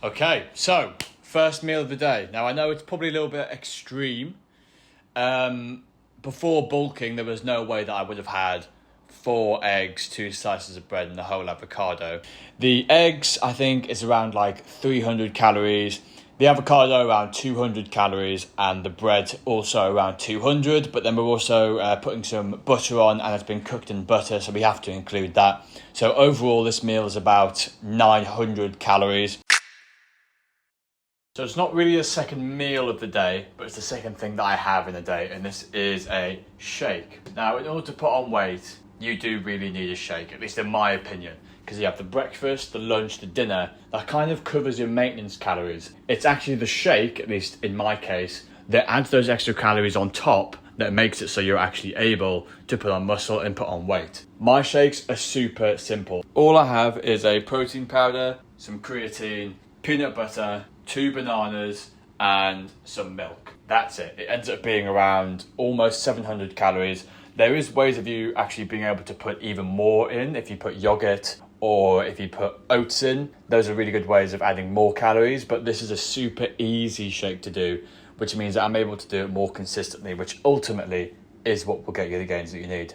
Okay, so first meal of the day. Now I know it's probably a little bit extreme. Before bulking, there was no way that I would have had 4 eggs, 2 slices of bread, and the whole avocado. The eggs, I think, is around like 300 calories. The avocado around 200 calories, and the bread also around 200. But then we're also putting some butter on, and it's been cooked in butter, so we have to include that. So overall, this meal is about 900 calories. So it's not really a second meal of the day, but it's the second thing that I have in a day, and this is a shake. Now, in order to put on weight, you do really need a shake, at least in my opinion, because you have the breakfast, the lunch, the dinner, that kind of covers your maintenance calories. It's actually the shake, at least in my case, that adds those extra calories on top that makes it so you're actually able to put on muscle and put on weight. My shakes are super simple. All I have is a protein powder, some creatine, peanut butter, 2 bananas, and some milk. That's it. It ends up being around almost 700 calories. There is ways of you actually being able to put even more in if you put yogurt or if you put oats in. Those are really good ways of adding more calories, but this is a super easy shake to do, which means that I'm able to do it more consistently, which ultimately is what will get you the gains that you need.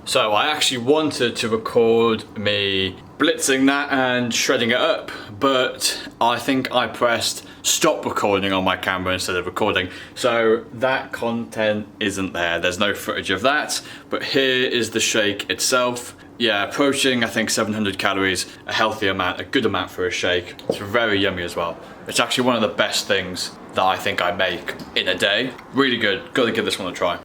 So I actually wanted to record me blitzing that and shredding it up, but I think I pressed stop recording on my camera instead of recording. So that content isn't there. There's no footage of that, but here is the shake itself. Yeah, approaching, I think 700 calories, a healthy amount, a good amount for a shake. It's very yummy as well. It's actually one of the best things that I think I make in a day. Really good, gotta give this one a try.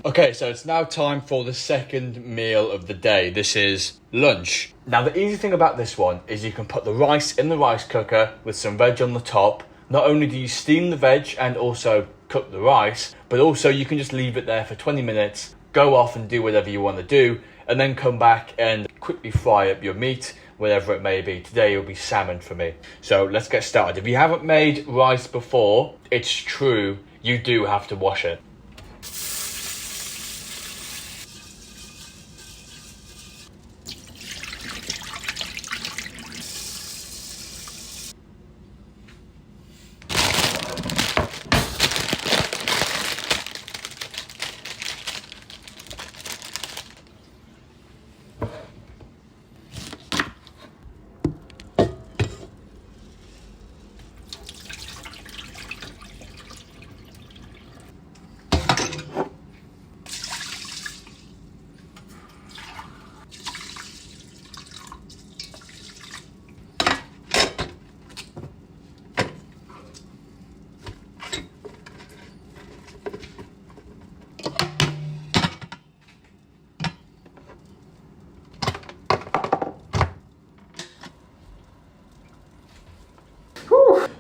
Okay, so it's now time for the second meal of the day. This is lunch. Now, the easy thing about this one is you can put the rice in the rice cooker with some veg on the top. Not only do you steam the veg and also cook the rice, but also you can just leave it there for 20 minutes, go off and do whatever you want to do, and then come back and quickly fry up your meat, whatever it may be. Today it'll be salmon for me. So let's get started. If you haven't made rice before, it's true, you do have to wash it.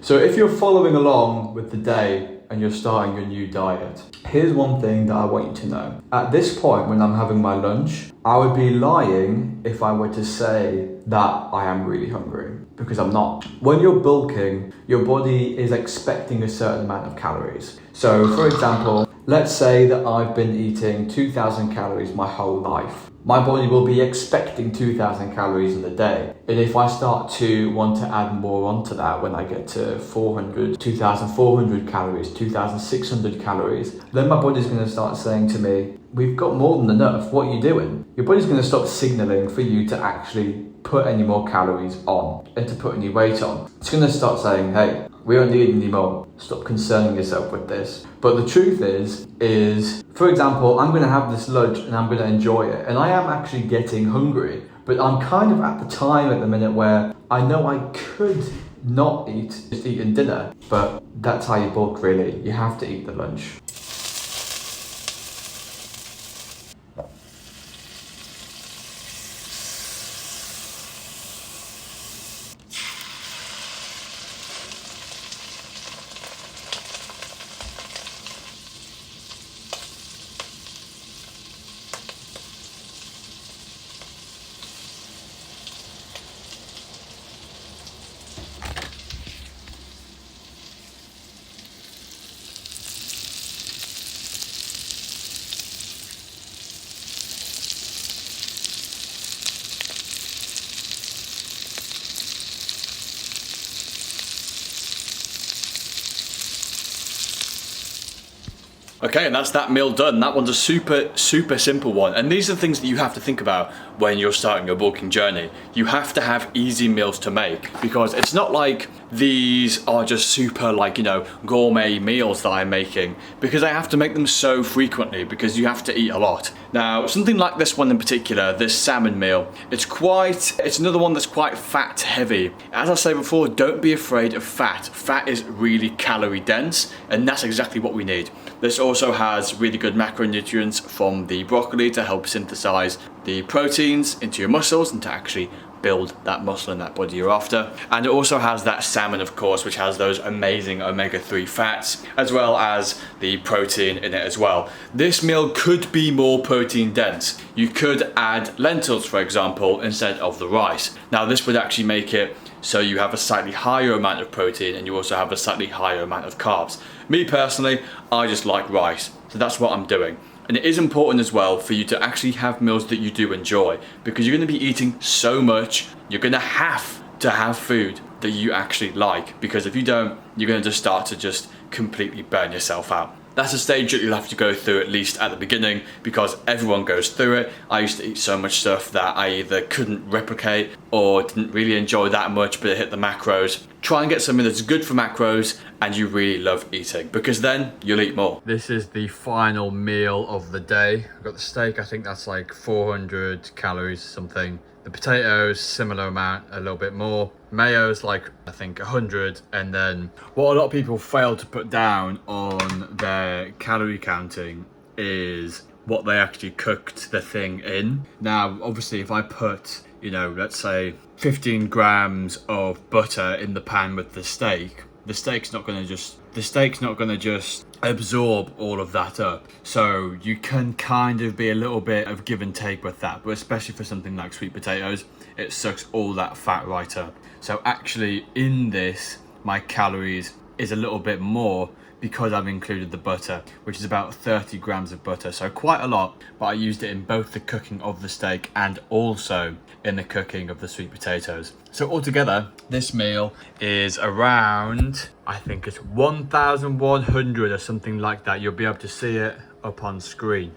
So if you're following along with the day and you're starting your new diet, here's one thing that I want you to know. At this point when I'm having my lunch, I would be lying if I were to say that I am really hungry, because I'm not. When you're bulking, your body is expecting a certain amount of calories. So for example, let's say that I've been eating 2,000 calories my whole life. My body will be expecting 2,000 calories in a day. And if I start to want to add more onto that when I get to 400, 2,400 calories, 2,600 calories, then my body's going to start saying to me, we've got more than enough, what are you doing? Your body's going to stop signaling for you to actually put any more calories on and to put any weight on. It's going to start saying, hey, We don't need any more. Stop concerning yourself with this. But the truth is, for example, I'm gonna have this lunch and I'm gonna enjoy it. And I am actually getting hungry, but I'm kind of at the time at the minute where I know I could not eat, just eating dinner, but that's how you bulk really. You have to eat the lunch. Okay, and that's that meal done. That one's a super simple one. And these are the things that you have to think about when you're starting your bulking journey. You have to have easy meals to make, because it's not like these are just super, like, you know, gourmet meals that I'm making, because I have to make them so frequently because you have to eat a lot. Now, something like this one in particular, this salmon meal, it's another one that's quite fat heavy. As I said before, don't be afraid of fat. Fat is really calorie dense, and that's exactly what we need. This also has really good macronutrients from the broccoli to help synthesize the proteins into your muscles and to actually build that muscle and that body you're after. And it also has that salmon, of course, which has those amazing omega-3 fats, as well as the protein in it as well. This meal could be more protein dense. You could add lentils, for example, instead of the rice. Now, this would actually make it so you have a slightly higher amount of protein and you also have a slightly higher amount of carbs. Me personally, I just like rice, so that's what I'm doing. And it is important as well for you to actually have meals that you do enjoy, because you're going to be eating so much, you're going to have food that you actually like, because if you don't, you're going to just start to just completely burn yourself out. That's a stage that you'll have to go through, at least at the beginning, because everyone goes through it. I used to eat so much stuff that I either couldn't replicate or didn't really enjoy that much, but it hit the macros. Try and get something that's good for macros and you really love eating, because then you'll eat more. This is the final meal of the day. I've got the steak, I think that's like 400 calories or something. The potatoes, similar amount, a little bit more. Mayo's like, I think 100. And then what a lot of people fail to put down on their calorie counting is what they actually cooked the thing in. Now, obviously, if I put, you know, let's say 15 grams of butter in the pan with the steak's not gonna just absorb all of that up. So you can kind of be a little bit of give and take with that, but especially for something like sweet potatoes, it sucks all that fat right up. So actually in this, my calories is a little bit more because I've included the butter, which is about 30 grams of butter. So quite a lot, but I used it in both the cooking of the steak and also in the cooking of the sweet potatoes. So altogether, this meal is around, I think it's 1,100 or something like that. You'll be able to see it up on screen.